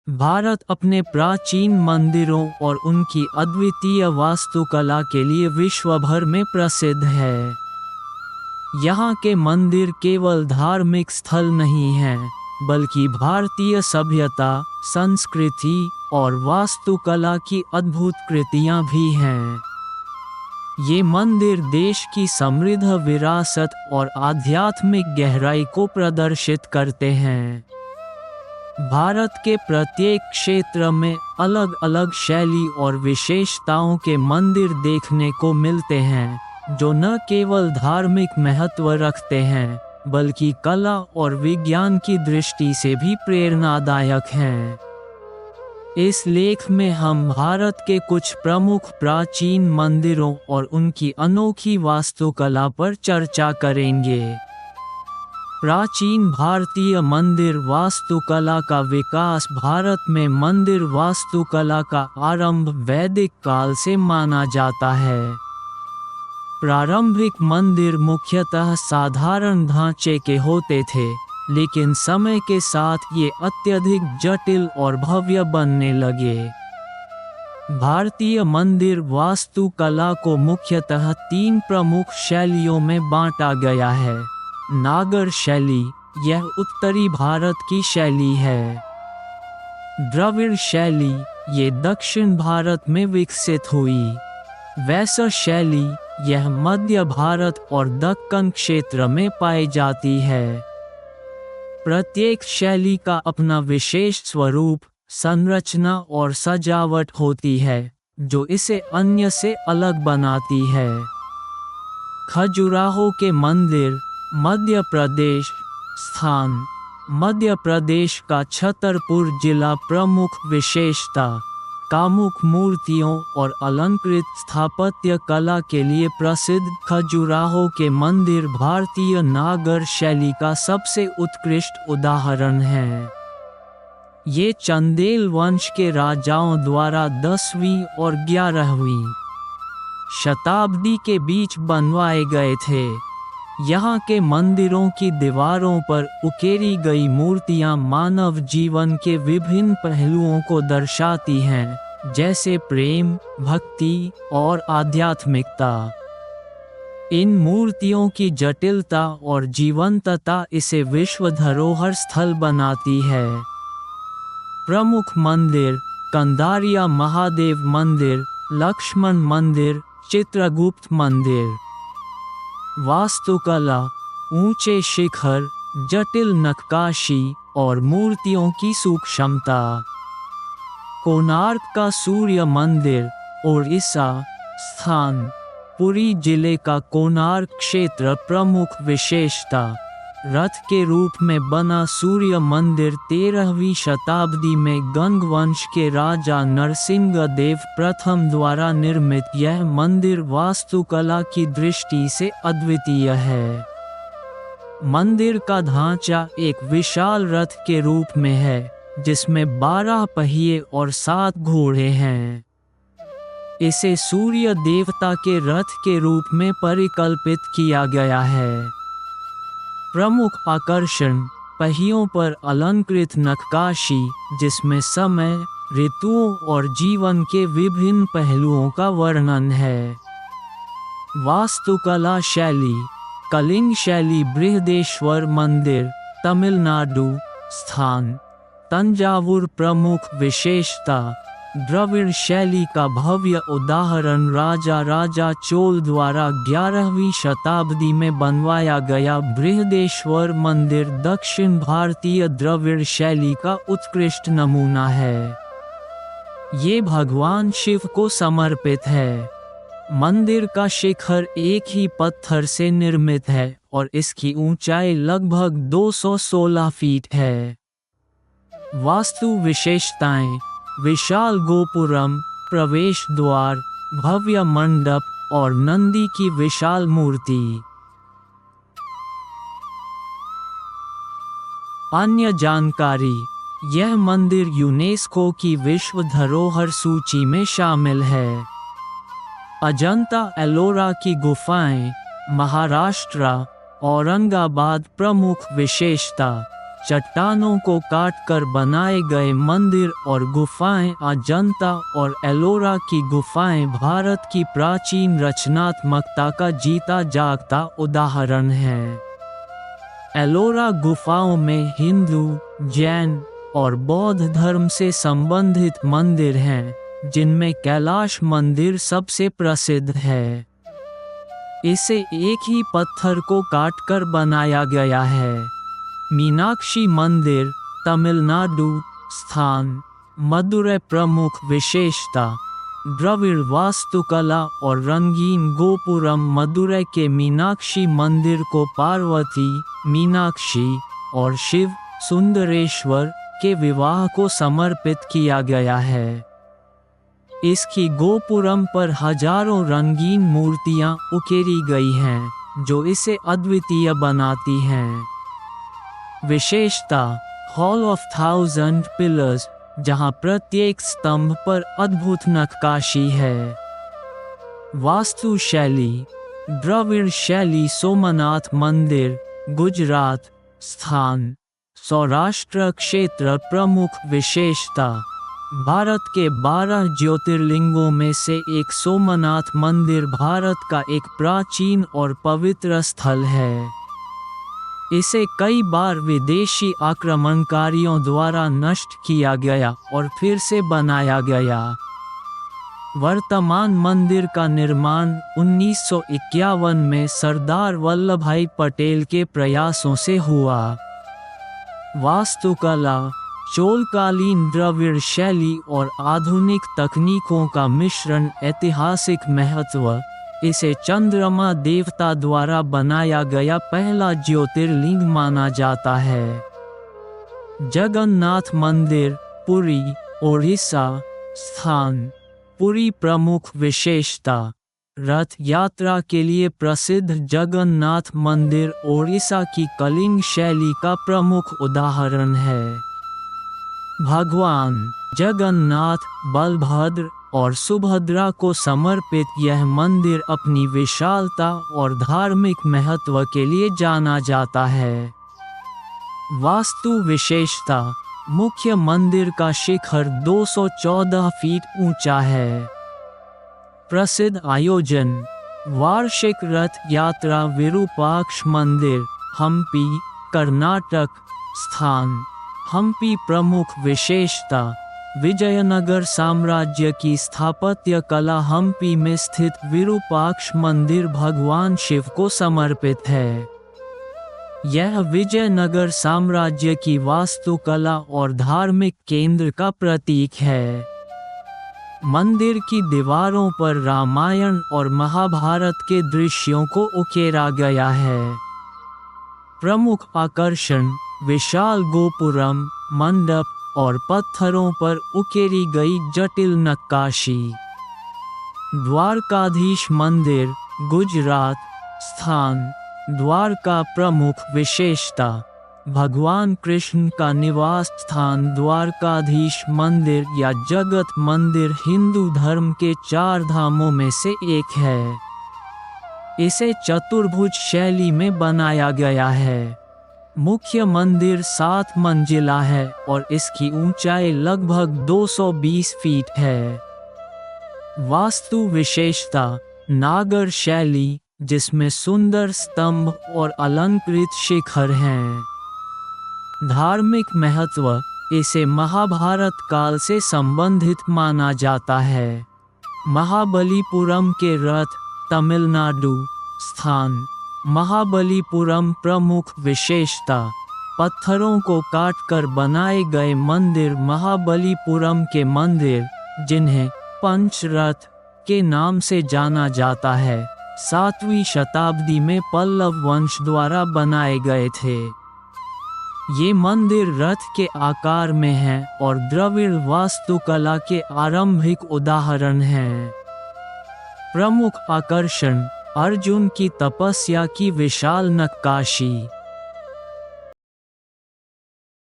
भारत अपने प्राचीन मंदिरों और उनकी अद्वितीय वास्तुकला के लिए विश्व भर में प्रसिद्ध है। यहाँ के मंदिर केवल धार्मिक स्थल नहीं हैं, बल्कि भारतीय सभ्यता, संस्कृति और वास्तुकला की अद्भुत कृतियाँ भी हैं। ये मंदिर देश की समृद्ध विरासत और आध्यात्मिक गहराई को प्रदर्शित करते हैं। भारत के प्रत्येक क्षेत्र में अलग अलग शैली और विशेषताओं के मंदिर देखने को मिलते हैं, जो न केवल धार्मिक महत्व रखते हैं, बल्कि कला और विज्ञान की दृष्टि से भी प्रेरणादायक हैं। इस लेख में हम भारत के कुछ प्रमुख प्राचीन मंदिरों और उनकी अनोखी वास्तुकला पर चर्चा करेंगे। प्राचीन भारतीय मंदिर वास्तुकला का विकास। भारत में मंदिर वास्तुकला का आरंभ वैदिक काल से माना जाता है। प्रारंभिक मंदिर मुख्यतः साधारण ढांचे के होते थे, लेकिन समय के साथ ये अत्यधिक जटिल और भव्य बनने लगे। भारतीय मंदिर वास्तुकला को मुख्यतः 3 प्रमुख शैलियों में बांटा गया है। नागर शैली, यह उत्तरी भारत की शैली है। द्रविड़ शैली, ये दक्षिण भारत में विकसित हुई। वैश्य शैली, यह मध्य भारत और दक्कन क्षेत्र में पाई जाती है। प्रत्येक शैली का अपना विशेष स्वरूप, संरचना और सजावट होती है, जो इसे अन्य से अलग बनाती है। खजुराहो के मंदिर, मध्य प्रदेश स्थान। मध्य प्रदेश का छतरपुर जिला प्रमुख विशेषता, कामुक मूर्तियों और अलंकृत स्थापत्य कला के लिए प्रसिद्ध। खजुराहो के मंदिर भारतीय नागर शैली का सबसे उत्कृष्ट उदाहरण है। ये चंदेल वंश के राजाओं द्वारा 10वीं और 11वीं शताब्दी के बीच बनवाए गए थे। यहाँ के मंदिरों की दीवारों पर उकेरी गई मूर्तियाँ मानव जीवन के विभिन्न पहलुओं को दर्शाती हैं, जैसे प्रेम, भक्ति और आध्यात्मिकता। इन मूर्तियों की जटिलता और जीवंतता इसे विश्व धरोहर स्थल बनाती है। प्रमुख मंदिर: कंदारिया महादेव मंदिर, लक्ष्मण मंदिर, चित्रगुप्त मंदिर। वास्तुकला: ऊंचे शिखर, जटिल नक्काशी और मूर्तियों की सूक्ष्मता। कोणार्क का सूर्य मंदिर, ओडिशा स्थान। पुरी जिले का कोणार्क क्षेत्र प्रमुख विशेषता। रथ के रूप में बना सूर्य मंदिर 13वीं शताब्दी में गंग वंश के राजा नरसिंहदेव प्रथम द्वारा निर्मित। यह मंदिर वास्तुकला की दृष्टि से अद्वितीय है। मंदिर का ढांचा एक विशाल रथ के रूप में है, जिसमें 12 पहिए और 7 घोड़े हैं। इसे सूर्य देवता के रथ के रूप में परिकल्पित किया गया है। प्रमुख आकर्षण: पहियों पर अलंकृत नक्काशी, जिसमें समय, ऋतुओं और जीवन के विभिन्न पहलुओं का वर्णन है। वास्तुकला शैली: कलिंग शैली, बृहदेश्वर मंदिर, तमिलनाडु स्थान। तंजावुर प्रमुख विशेषता। द्रविड़ शैली का भव्य उदाहरण राजा चोल द्वारा 11वीं शताब्दी में बनवाया गया बृहदेश्वर मंदिर दक्षिण भारतीय द्रविड़ शैली का उत्कृष्ट नमूना है। ये भगवान शिव को समर्पित है। मंदिर का शिखर एक ही पत्थर से निर्मित है और इसकी ऊंचाई लगभग 216 फीट है। वास्तु विशेषताएं: विशाल गोपुरम, प्रवेश द्वार, भव्य मंडप और नंदी की विशाल मूर्ति। अन्य जानकारी: यह मंदिर यूनेस्को की विश्व धरोहर सूची में शामिल है। अजंता एलोरा की गुफाएं, महाराष्ट्र, औरंगाबाद प्रमुख विशेषता। चट्टानों को काटकर बनाए गए मंदिर और गुफाएं अजंता और एलोरा की गुफाएं भारत की प्राचीन रचनात्मकता का जीता जागता उदाहरण हैं। एलोरा गुफाओं में हिंदू, जैन और बौद्ध धर्म से संबंधित मंदिर हैं, जिनमें कैलाश मंदिर सबसे प्रसिद्ध है। इसे एक ही पत्थर को काटकर बनाया गया है। मीनाक्षी मंदिर, तमिलनाडु स्थान, मदुरै प्रमुख विशेषता, द्रविड़ वास्तुकला और रंगीन गोपुरम। मदुरै के मीनाक्षी मंदिर को पार्वती, मीनाक्षी और शिव सुंदरेश्वर के विवाह को समर्पित किया गया है। इसकी गोपुरम पर हजारों रंगीन मूर्तियां उकेरी गई हैं, जो इसे अद्वितीय बनाती हैं। विशेषता, हॉल ऑफ 1000 पिलर्स, जहां प्रत्येक स्तंभ पर अद्भुत नक्काशी है। वास्तु शैली, द्रविड़ शैली। सोमनाथ मंदिर, गुजरात स्थान, सौराष्ट्र क्षेत्र। प्रमुख विशेषता, भारत के 12 ज्योतिर्लिंगों में से एक सोमनाथ मंदिर भारत का एक प्राचीन और पवित्र स्थल है। इसे कई बार विदेशी आक्रमणकारियों द्वारा नष्ट किया गया और फिर से बनाया गया। वर्तमान मंदिर का निर्माण 1951 में सरदार वल्लभभाई पटेल के प्रयासों से हुआ। वास्तुकला, चोलकालीन द्रविड़ शैली और आधुनिक तकनीकों का मिश्रण। ऐतिहासिक महत्व, इसे चंद्रमा देवता द्वारा बनाया गया पहला ज्योतिर्लिंग माना जाता है। जगन्नाथ मंदिर, पुरी, ओडिशा स्थान, पुरी प्रमुख विशेषता, रथ यात्रा के लिए प्रसिद्ध जगन्नाथ मंदिर ओडिशा की कलिंग शैली का प्रमुख उदाहरण है। भगवान जगन्नाथ, बलभद्र और सुभद्रा को समर्पित यह मंदिर अपनी विशालता और धार्मिक महत्व के लिए जाना जाता है। वास्तु विशेषता, मुख्य मंदिर का शिखर 214 फीट ऊंचा है। प्रसिद्ध आयोजन, वार्षिक रथ यात्रा। विरूपाक्ष मंदिर, हम्पी, कर्नाटक स्थान, हम्पी प्रमुख विशेषता, विजयनगर साम्राज्य की स्थापत्य कला। हम्पी में स्थित विरूपाक्ष मंदिर भगवान शिव को समर्पित है। यह विजयनगर साम्राज्य की वास्तुकला और धार्मिक केंद्र का प्रतीक है। मंदिर की दीवारों पर रामायण और महाभारत के दृश्यों को उकेरा गया है। प्रमुख आकर्षण, विशाल गोपुरम, मंडप और पत्थरों पर उकेरी गई जटिल नक्काशी। द्वारकाधीश मंदिर, गुजरात स्थान, द्वारका प्रमुख विशेषता, भगवान कृष्ण का निवास स्थान। द्वारकाधीश मंदिर या जगत मंदिर हिंदू धर्म के 4 धामों में से एक है। इसे चतुर्भुज शैली में बनाया गया है। मुख्य मंदिर 7 मंजिला है और इसकी ऊंचाई लगभग 220 फीट है। वास्तु विशेषता, नागर शैली, जिसमें सुंदर स्तंभ और अलंकृत शिखर हैं। धार्मिक महत्व, इसे महाभारत काल से संबंधित माना जाता है। महाबलीपुरम के रथ, तमिलनाडु स्थान, महाबलीपुरम प्रमुख विशेषता, पत्थरों को काटकर बनाए गए मंदिर। महाबलीपुरम के मंदिर, जिन्हें पंचरथ के नाम से जाना जाता है, 7वीं शताब्दी में पल्लव वंश द्वारा बनाए गए थे। ये मंदिर रथ के आकार में हैं और द्रविड़ वास्तुकला के आरंभिक उदाहरण हैं। प्रमुख आकर्षण, अर्जुन की तपस्या की विशाल नक्काशी।